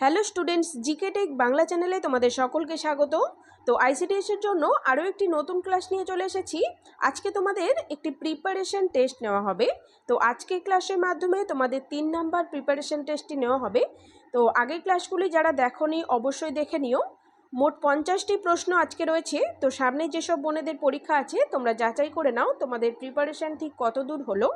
Hello students, GK tech Bangla চ্যানেলে তোমাদের সকলকে স্বাগত। তো আইসিডিএসের জন্য আরও একটি নতুন ক্লাস নিয়ে চলে এসেছি। আজকে তোমাদের একটি প্রিপারেশন টেস্ট নেওয়া হবে। তো আজকে ক্লাসের মাধ্যমে তোমাদের 3 নাম্বার প্রিপারেশন টেস্টটি নেওয়া হবে। তো আগের ক্লাসগুলি যারা দেখোনি অবশ্যই দেখে নিও। মোট 50টি প্রশ্ন আজকে রয়েছে। তো সামনে যেসব বোনেদের পরীক্ষা আছে তোমরা যাচাই করে নাও তোমাদের প্রিপারেশন ঠিক কত দূর হলো।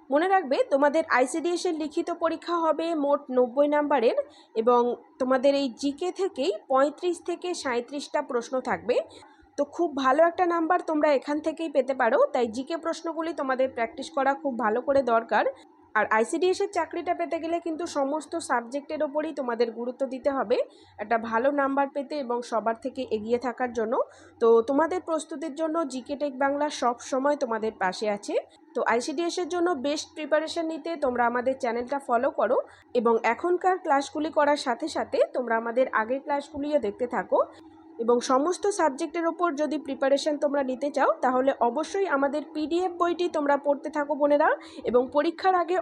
মনে রাখবে তোমাদের আইসিডিএসের লিখিত পরীক্ষা হবে মোট 90 নাম্বারের এবং তোমাদের এই জিকে থেকেই 35 থেকে 37টা প্রশ্ন থাকবে। তো খুব ভালো একটা নাম্বার তোমরা এখান থেকেই পেতে পারো, তাই জিকে প্রশ্নগুলি তোমাদের প্র্যাকটিস করা খুব ভালো করে দরকার। আর আইসিডিএসের চাকরিটা পেতে গেলে কিন্তু সমস্ত সাবজেক্টের ওপরই তোমাদের গুরুত্ব দিতে হবে একটা ভালো নাম্বার পেতে এবং সবার থেকে এগিয়ে থাকার জন্য। তো তোমাদের প্রস্তুতির জন্য জিকে টেক বাংলা সব সময় তোমাদের পাশে আছে। তো আইসিডিএসের জন্য বেস্ট প্রিপারেশন নিতে তোমরা আমাদের চ্যানেলটা ফলো করো এবং এখনকার ক্লাসগুলি করার সাথে সাথে তোমরা আমাদের আগের ক্লাসগুলিও দেখতে থাকো। এবং সমস্ত সাবজেক্টের ওপর যদি প্রিপারেশন তোমরা নিতে চাও তাহলে অবশ্যই আমাদের পিডিএফ বইটি তোমরা পড়তে থাকো বোনেরা, এবং পরীক্ষার আগে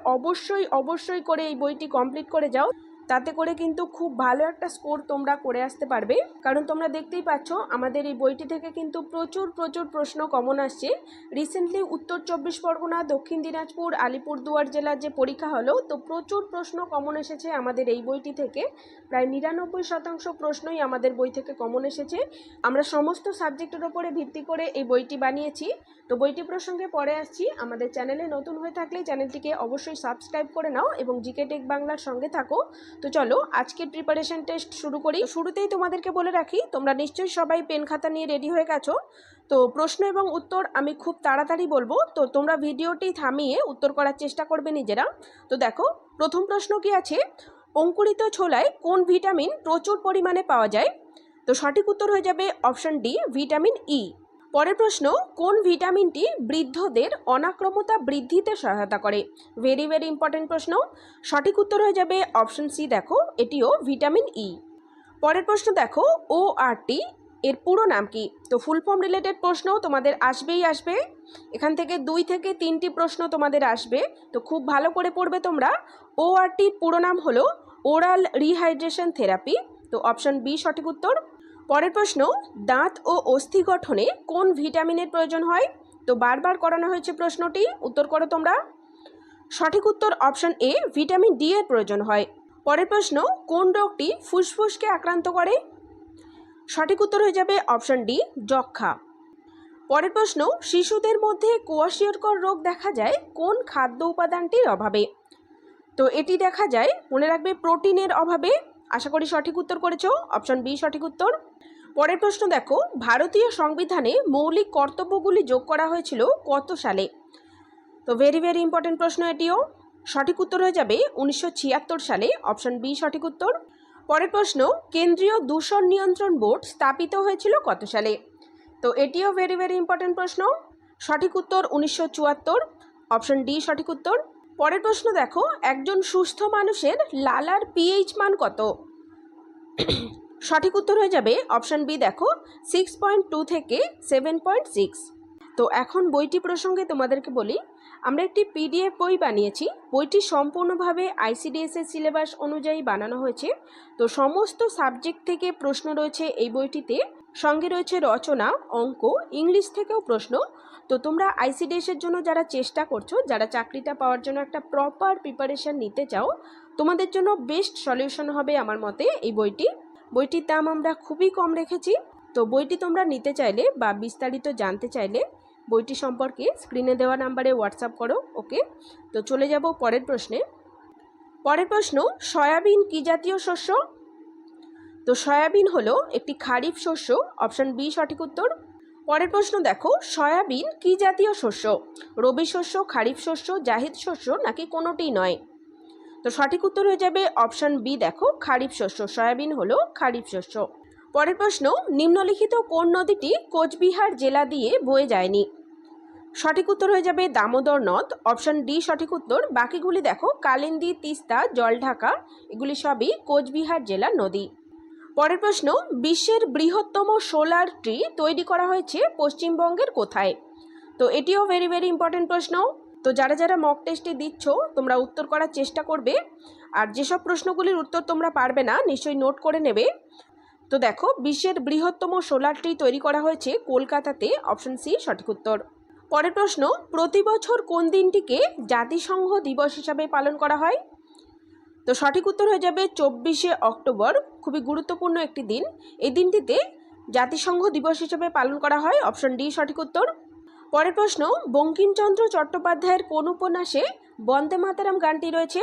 অবশ্যই করে এই বইটি কমপ্লিট করে যাও। তাতে করে কিন্তু খুব ভালো একটা স্কোর তোমরা করে আসতে পারবে, কারণ তোমরা দেখতেই পাচ্ছ আমাদের এই বইটি থেকে কিন্তু প্রচুর প্রশ্ন কমন আসছে। রিসেন্টলি উত্তর 24 পরগনা, দক্ষিণ দিনাজপুর, আলিপুরদুয়ার জেলার যে পরীক্ষা হলো, তো প্রচুর প্রশ্ন কমন এসেছে আমাদের এই বইটি থেকে। প্রায় 99% প্রশ্নই আমাদের বই থেকে কমন এসেছে। আমরা সমস্ত সাবজেক্টের ওপরে ভিত্তি করে এই বইটি বানিয়েছি। তো বইটি প্রসঙ্গে পরে আসছি। আমাদের চ্যানেলে নতুন হয়ে থাকলে চ্যানেলটিকে অবশ্যই সাবস্ক্রাইব করে নাও এবং জিকে টেক বাংলার সঙ্গে থাকো। তো চলো আজকের প্রিপারেশন টেস্ট শুরু করি। শুরুতেই তোমাদেরকে বলে রাখি তোমরা নিশ্চয়ই সবাই পেন খাতা নিয়ে রেডি হয়ে গেছো। তো প্রশ্ন এবং উত্তর আমি খুব তাড়াতাড়ি বলবো, তো তোমরা ভিডিওটি থামিয়ে উত্তর করার চেষ্টা করবে নিজেরা। তো দেখো প্রথম প্রশ্ন কি আছে, অঙ্কুরিত ছোলায় কোন ভিটামিন প্রচুর পরিমাণে পাওয়া যায়? তো সঠিক উত্তর হয়ে যাবে অপশন ডি, ভিটামিন ই। পরের প্রশ্ন, কোন ভিটামিনটি বৃদ্ধদের অনাক্রমতা বৃদ্ধিতে সহায়তা করে? ভেরি ইম্পর্টেন্ট প্রশ্ন। সঠিক উত্তর হয়ে যাবে অপশন সি, দেখো এটিও ভিটামিন ই। পরের প্রশ্ন দেখো, ORT এর পুরো নাম কি? তো ফুল ফর্ম রিলেটেড প্রশ্ন তোমাদের আসবে। এখান থেকে 2 থেকে 3টি প্রশ্ন তোমাদের আসবে, তো খুব ভালো করে পড়বে তোমরা। ORTর পুরো নাম হলো ওরাল রিহাইড্রেশন থেরাপি। তো অপশন বি সঠিক উত্তর। পরের প্রশ্ন, দাঁত ও অস্থি গঠনে কোন ভিটামিনের প্রয়োজন হয়? তো বারবার করানো হয়েছে প্রশ্নটি, উত্তর করো তোমরা। সঠিক উত্তর অপশন এ, ভিটামিন ডি এর প্রয়োজন হয়। পরের প্রশ্ন, কোন রোগটি ফুসফুসকে আক্রান্ত করে? সঠিক উত্তর হয়ে যাবে অপশন ডি, যক্ষা। পরের প্রশ্ন, শিশুদের মধ্যে কোয়াশিয়রকর রোগ দেখা যায় কোন খাদ্য উপাদানটির অভাবে? তো এটি দেখা যায়, মনে রাখবে, প্রোটিনের অভাবে। আশা করি সঠিক উত্তর করেছো, অপশন বি সঠিক উত্তর। পরের প্রশ্ন দেখো, ভারতীয় সংবিধানে মৌলিক কর্তব্যগুলি যোগ করা হয়েছিল কত সালে? তো ভেরি ইম্পর্টেন্ট প্রশ্ন এটিও। সঠিক উত্তর হয়ে যাবে 1976 সালে, অপশন বি সঠিক উত্তর। পরের প্রশ্ন, কেন্দ্রীয় দূষণ নিয়ন্ত্রণ বোর্ড স্থাপিত হয়েছিল কত সালে? তো এটিও ভেরি ইম্পর্টেন্ট প্রশ্ন। সঠিক উত্তর 1974, অপশন ডি সঠিক উত্তর। পরের প্রশ্ন দেখো, একজন সুস্থ মানুষের লালার পিএইচ মান কত? সঠিক উত্তর হয়ে যাবে অপশন বি, দেখো 6.2 থেকে 7.6। তো এখন বইটি প্রসঙ্গে তোমাদেরকে বলি, আমরা একটি পিডিএফ বই বানিয়েছি। বইটি সম্পূর্ণভাবে আইসিডিএসের সিলেবাস অনুযায়ী বানানো হয়েছে। তো সমস্ত সাবজেক্ট থেকে প্রশ্ন রয়েছে এই বইটিতে, সঙ্গে রয়েছে রচনা, অঙ্ক, ইংলিশ থেকেও প্রশ্ন। তো তোমরা আইসিডিএসের জন্য যারা চেষ্টা করছো, যারা চাকরিটা পাওয়ার জন্য একটা প্রপার প্রিপারেশন নিতে চাও, তোমাদের জন্য বেস্ট সলিউশন হবে আমার মতে এই বইটির দাম আমরা খুবই কম রেখেছি। তো বইটি তোমরা নিতে চাইলে বা বিস্তারিত জানতে চাইলে বইটি সম্পর্কে স্ক্রিনে দেওয়া নাম্বারে হোয়াটসঅ্যাপ করো। ওকে, তো চলে যাব পরের প্রশ্নে। পরের প্রশ্ন, সয়াবিন কি জাতীয় শস্য? তো সয়াবিন হলো একটি খারিফ শস্য, অপশন বি সঠিক উত্তর। পরের প্রশ্ন দেখো, সয়াবিন কি জাতীয় শস্য? রবি শস্য, খারিফ শস্য, জাহিদ শস্য নাকি কোনোটিই নয়? তো সঠিক উত্তর হয়ে যাবে অপশন বি, দেখো খারিফ শস্য। সয়াবিন হলো খারিফ শস্য। পরের প্রশ্ন, নিম্নলিখিত কোন নদীটি কোচবিহার জেলা দিয়ে বয়ে যায়নি? সঠিক উত্তর হয়ে যাবে দামোদর নদ, অপশন ডি সঠিক উত্তর। বাকিগুলি দেখো কালিন্দী, তিস্তা, জলঢাকা, এগুলি সবই কোচবিহার জেলার নদী। পরের প্রশ্ন, বিশ্বের বৃহত্তম সোলার ট্রি তৈরি করা হয়েছে পশ্চিমবঙ্গের কোথায়? তো এটিও ভেরি ইম্পর্টেন্ট প্রশ্ন। তো যারা মক টেস্টে দিচ্ছ তোমরা উত্তর করার চেষ্টা করবে। আর যেসব প্রশ্নগুলির উত্তর তোমরা পারবে না নিশ্চয়ই নোট করে নেবে। তো দেখো, বিশ্বের বৃহত্তম সোলার ট্রি তৈরি করা হয়েছে কলকাতাতে, অপশন সি সঠিক উত্তর। পরের প্রশ্ন, প্রতি বছর কোন দিনটিকে জাতিসংঘ দিবস হিসাবে পালন করা হয়? তো সঠিক উত্তর হয়ে যাবে 24শে অক্টোবর। খুবই গুরুত্বপূর্ণ একটি দিন, এই দিনটিতে জাতিসংঘ দিবস হিসেবে পালন করা হয়, অপশন ডি সঠিক উত্তর। পরের প্রশ্ন, বঙ্কিমচন্দ্র চট্টোপাধ্যায়ের কোন উপন্যাসে বন্দে মাতরম গানটি রয়েছে?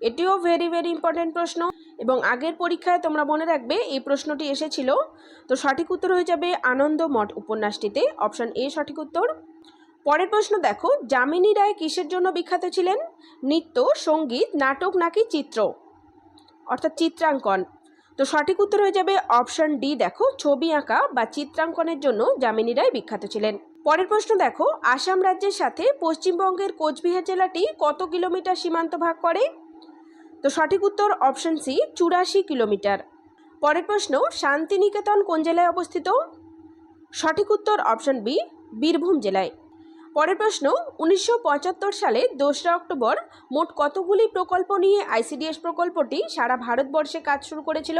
এটিও ভেরি ইম্পর্টেন্ট প্রশ্ন এবং আগের পরীক্ষায় তোমরা মনে রাখবে এই প্রশ্নটি এসেছিল। তো সঠিক উত্তর হয়ে যাবে আনন্দমঠ উপন্যাসটিতে, অপশন এ সঠিক উত্তর। পরের প্রশ্ন দেখো, যামিনী রায় কিসের জন্য বিখ্যাত ছিলেন? নৃত্য, সঙ্গীত, নাটক নাকি চিত্র, অর্থাৎ চিত্রাঙ্কন? তো সঠিক উত্তর হয়ে যাবে অপশন ডি, দেখো ছবি আঁকা বা চিত্রাঙ্কনের জন্য যামিনী রায় বিখ্যাত ছিলেন। পরের প্রশ্ন দেখো, আসাম রাজ্যের সাথে পশ্চিমবঙ্গের কোচবিহার জেলাটি কত কিলোমিটার সীমান্ত ভাগ করে? তো সঠিক উত্তর অপশন সি 84 কিলোমিটার। পরের প্রশ্ন, শান্তিনিকেতন কোন জেলায় অবস্থিত? সঠিক উত্তর অপশন বি, বীরভূম জেলায়। পরের প্রশ্ন, 1975 সালে 2রা অক্টোবর মোট কতগুলি প্রকল্প নিয়ে আইসিডিএস প্রকল্পটি সারা ভারতবর্ষে কাজ শুরু করেছিল?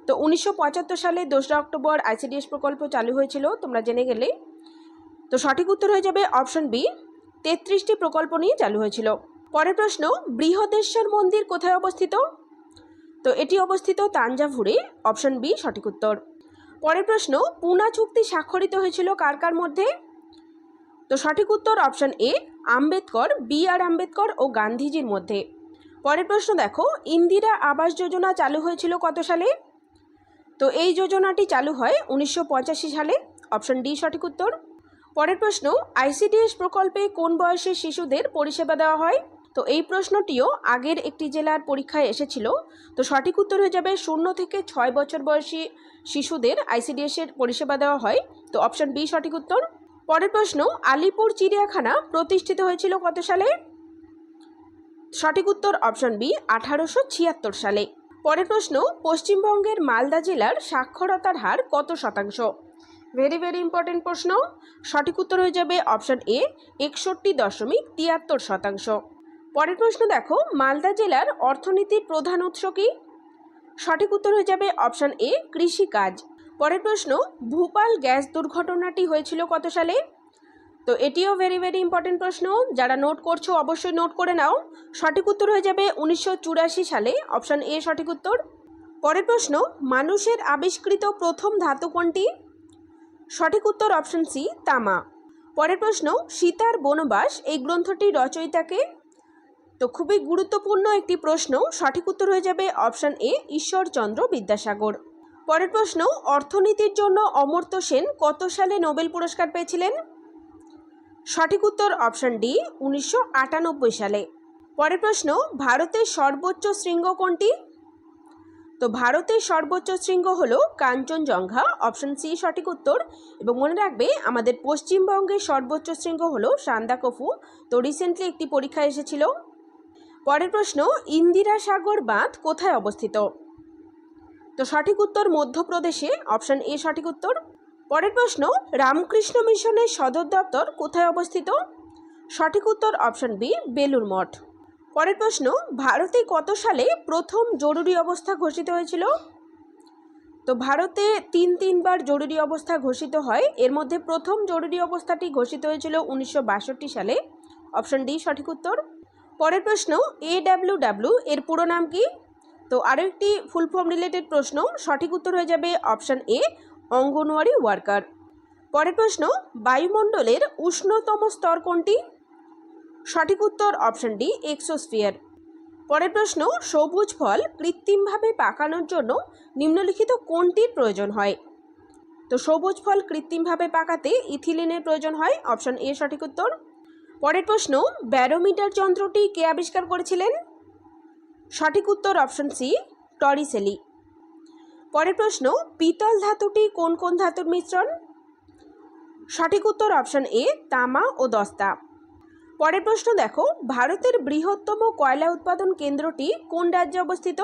তো 1975 সালে 2রা অক্টোবর আইসিডিএস প্রকল্প চালু হয়েছিল, তোমরা জেনে গেলে। তো সঠিক উত্তর হয়ে যাবে অপশন বি, 33টি প্রকল্প নিয়ে চালু হয়েছিল। পরের প্রশ্ন, বৃহদেশ্বর মন্দির কোথায় অবস্থিত? তো এটি অবস্থিত তাঞ্জাভুরে, অপশন বি সঠিক উত্তর। পরের প্রশ্ন, পুনা চুক্তি স্বাক্ষরিত হয়েছিল কার কার মধ্যে? তো সঠিক উত্তর অপশন এ, আম্বেদকর, বি আর আম্বেদকর ও গান্ধীজির মধ্যে। পরের প্রশ্ন দেখো, ইন্দিরা আবাস যোজনা চালু হয়েছিল কত সালে? তো এই যোজনাটি চালু হয় 1985 সালে, অপশন ডি সঠিক উত্তর। পরের প্রশ্ন, আইসিডিএস প্রকল্পে কোন বয়সের শিশুদের পরিষেবা দেওয়া হয়? তো এই প্রশ্নটিও আগের একটি জেলার পরীক্ষায় এসেছিল। তো সঠিক উত্তর হয়ে যাবে 0 থেকে 6 বছর বয়সী শিশুদের আইসিডিএস এর পরিষেবা দেওয়া হয়, তো অপশন বি সঠিক উত্তর। পরের প্রশ্ন, আলিপুর চিড়িয়াখানা প্রতিষ্ঠিত হয়েছিল কত সালে? সঠিক উত্তর অপশন বি 1876 সালে। পরের প্রশ্ন, পশ্চিমবঙ্গের মালদা জেলার সাক্ষরতার হার কত শতাংশ? ভেরি ইম্পর্টেন্ট প্রশ্ন। সঠিক উত্তর হয়ে যাবে অপশন এ 61.73%। পরের প্রশ্ন দেখো, মালদা জেলার অর্থনীতির প্রধান উৎস কি? সঠিক উত্তর হয়ে যাবে অপশন এ কৃষিকাজ। পরের প্রশ্ন, ভূপাল গ্যাস দুর্ঘটনাটি হয়েছিল কত সালে? তো এটিও ভেরি ইম্পর্টেন্ট প্রশ্ন, যারা নোট করছো অবশ্যই নোট করে নাও। সঠিক উত্তর হয়ে যাবে 1984 সালে, অপশন এ সঠিক উত্তর। পরের প্রশ্ন, মানুষের আবিষ্কৃত প্রথম ধাতু কোনটি? সঠিক উত্তর অপশন সি তামা। পরের প্রশ্ন, সীতার বনবাস এই গ্রন্থটির রচয়িতাকে? তো খুবই গুরুত্বপূর্ণ একটি প্রশ্ন, সঠিক উত্তর হয়ে যাবে অপশন এ ঈশ্বরচন্দ্র বিদ্যাসাগর। পরের প্রশ্ন, অর্থনীতির জন্য অমর্ত্য সেন কত সালে নোবেল পুরস্কার পেয়েছিলেন? সঠিক উত্তর অপশন ডি 1998 সালে। পরের প্রশ্ন, ভারতের সর্বোচ্চ শৃঙ্গ কোনটি? তো ভারতের সর্বোচ্চ শৃঙ্গ হলো কাঞ্চনজঙ্ঘা, অপশন সি সঠিক উত্তর। এবং মনে রাখবে আমাদের পশ্চিমবঙ্গের সর্বোচ্চ শৃঙ্গ হলো সান্দাকফু, তো রিসেন্টলি একটি পরীক্ষা এসেছিল। পরের প্রশ্ন, ইন্দিরা সাগর বাঁধ কোথায় অবস্থিত? তো সঠিক উত্তর মধ্যপ্রদেশে, অপশন এ সঠিক উত্তর। পরের প্রশ্ন, রামকৃষ্ণ মিশনের সদর দপ্তর কোথায় অবস্থিত? সঠিক উত্তর অপশন বি বেলুর মঠ। পরের প্রশ্ন, ভারতে কত সালে প্রথম জরুরি অবস্থা ঘোষিত হয়েছিল? তো ভারতে তিনবার জরুরি অবস্থা ঘোষিত হয়, এর মধ্যে প্রথম জরুরি অবস্থাটি ঘোষিত হয়েছিল 1962 সালে, অপশন ডি সঠিক উত্তর। পরের প্রশ্ন, AWW এর পুরো নাম কি? তো আরও একটি ফুল ফর্ম রিলেটেড প্রশ্ন, সঠিক উত্তর হয়ে যাবে অপশন এ অঙ্গনওয়াড়ি ওয়ার্কার। পরের প্রশ্ন, বায়ুমণ্ডলের উষ্ণতম স্তর কোনটি? সঠিক উত্তর অপশন ডি এক্সোস্ফিয়ার। পরের প্রশ্ন, সবুজ ফল কৃত্রিমভাবে পাকানোর জন্য নিম্নলিখিত কোনটির প্রয়োজন হয়? তো সবুজ ফল কৃত্রিমভাবে পাকাতে ইথিলিনের প্রয়োজন হয়, অপশন এ সঠিক উত্তর। পরের প্রশ্ন, ব্যারোমিটার যন্ত্রটি কে আবিষ্কার করেছিলেন? সঠিক উত্তর অপশন সি টরিসেলি। পরের প্রশ্ন, পিতল ধাতুটি কোন ধাতুর মিশ্রণ? সঠিক উত্তর অপশন এ তামা ও দস্তা। পরের প্রশ্ন দেখো, ভারতের বৃহত্তম কয়লা উৎপাদন কেন্দ্রটি কোন রাজ্যে অবস্থিত?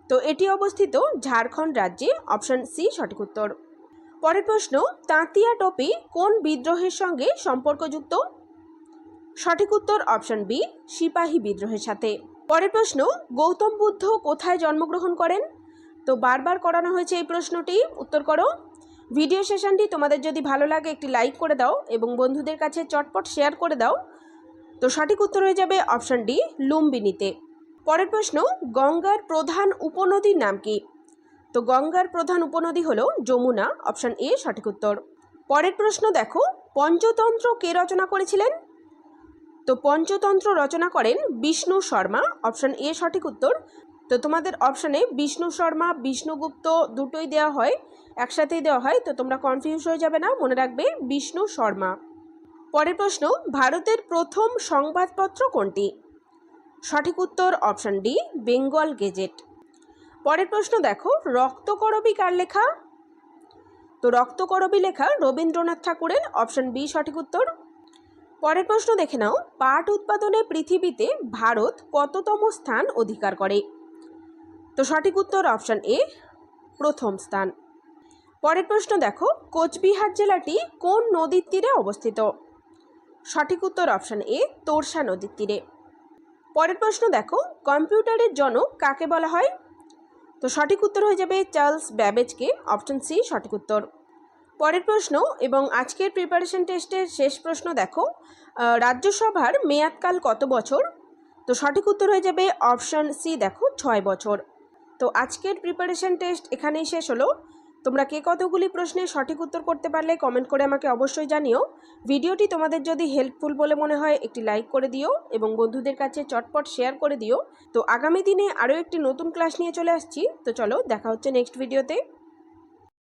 তো এটি অবস্থিত ঝাড়খণ্ড রাজ্যে, অপশন সি সঠিক উত্তর। পরের প্রশ্ন, তাঁতিয়া টোপি কোন বিদ্রোহের সঙ্গে সম্পর্কযুক্ত? সঠিক উত্তর অপশন বি সিপাহী বিদ্রোহের সাথে। পরের প্রশ্ন, গৌতম বুদ্ধ কোথায় জন্মগ্রহণ করেন? তো বারবার করানো হয়েছে এই প্রশ্নটি, উত্তর করো। ভিডিও সেশনটি তোমাদের যদি ভালো লাগে একটি লাইক করে দাও এবং বন্ধুদের কাছে চটপট শেয়ার করে দাও। তো সঠিক উত্তর হয়ে যাবে অপশান ডি, লুম্বিনীতে। পরের প্রশ্ন, গঙ্গার প্রধান উপনদীর নাম কি? তো গঙ্গার প্রধান উপনদী হলো যমুনা, অপশান এ সঠিক উত্তর। পরের প্রশ্ন দেখো, পঞ্চতন্ত্র কে রচনা করেছিলেন? তো পঞ্চতন্ত্র রচনা করেন বিষ্ণু শর্মা, অপশান এ সঠিক উত্তর। তো তোমাদের অপশানে বিষ্ণু শর্মা, বিষ্ণুগুপ্ত দুটোই দেওয়া হয়, একসাথেই দেওয়া হয়, তো তোমরা কনফিউজ হয়ে যাবে না, মনে রাখবে বিষ্ণু শর্মা। পরের প্রশ্ন, ভারতের প্রথম সংবাদপত্র কোনটি? সঠিক উত্তর অপশান ডি, বেঙ্গল গেজেট। পরের প্রশ্ন দেখো, রক্তকরবী কার লেখা? তো রক্তকরবী লেখা রবীন্দ্রনাথ ঠাকুরের, অপশান বি সঠিক উত্তর। পরের প্রশ্ন দেখে নাও, পাট উৎপাদনে পৃথিবীতে ভারত কততম স্থান অধিকার করে? তো সঠিক উত্তর অপশান এ, প্রথম স্থান। পরের প্রশ্ন দেখো, কোচবিহার জেলাটি কোন নদীর তীরে অবস্থিত? সঠিক উত্তর অপশান এ, তোরসা নদীর তীরে। পরের প্রশ্ন দেখো, কম্পিউটারের জনক কাকে বলা হয়? তো সঠিক উত্তর হয়ে যাবে চার্লস ব্যাবেজকে, অপশান সি সঠিক উত্তর। পরের প্রশ্ন এবং আজকের প্রিপারেশন টেস্টের শেষ প্রশ্ন দেখো, রাজ্যসভার মেয়াদকাল কত বছর? তো সঠিক উত্তর হয়ে যাবে অপশান সি, দেখো 6 বছর। তো আজকের প্রিপারেশন টেস্ট এখানেই শেষ হলো। তোমরা কে কতগুলি প্রশ্নের সঠিক উত্তর করতে পারলে কমেন্ট করে আমাকে অবশ্যই জানিও। ভিডিওটি তোমাদের যদি হেল্পফুল বলে মনে হয় একটি লাইক করে দিও এবং বন্ধুদের কাছে চটপট শেয়ার করে দিও। তো আগামী দিনে আরও একটি নতুন ক্লাস নিয়ে চলে আসছি। তো চলো, দেখা হচ্ছে নেক্সট ভিডিওতে।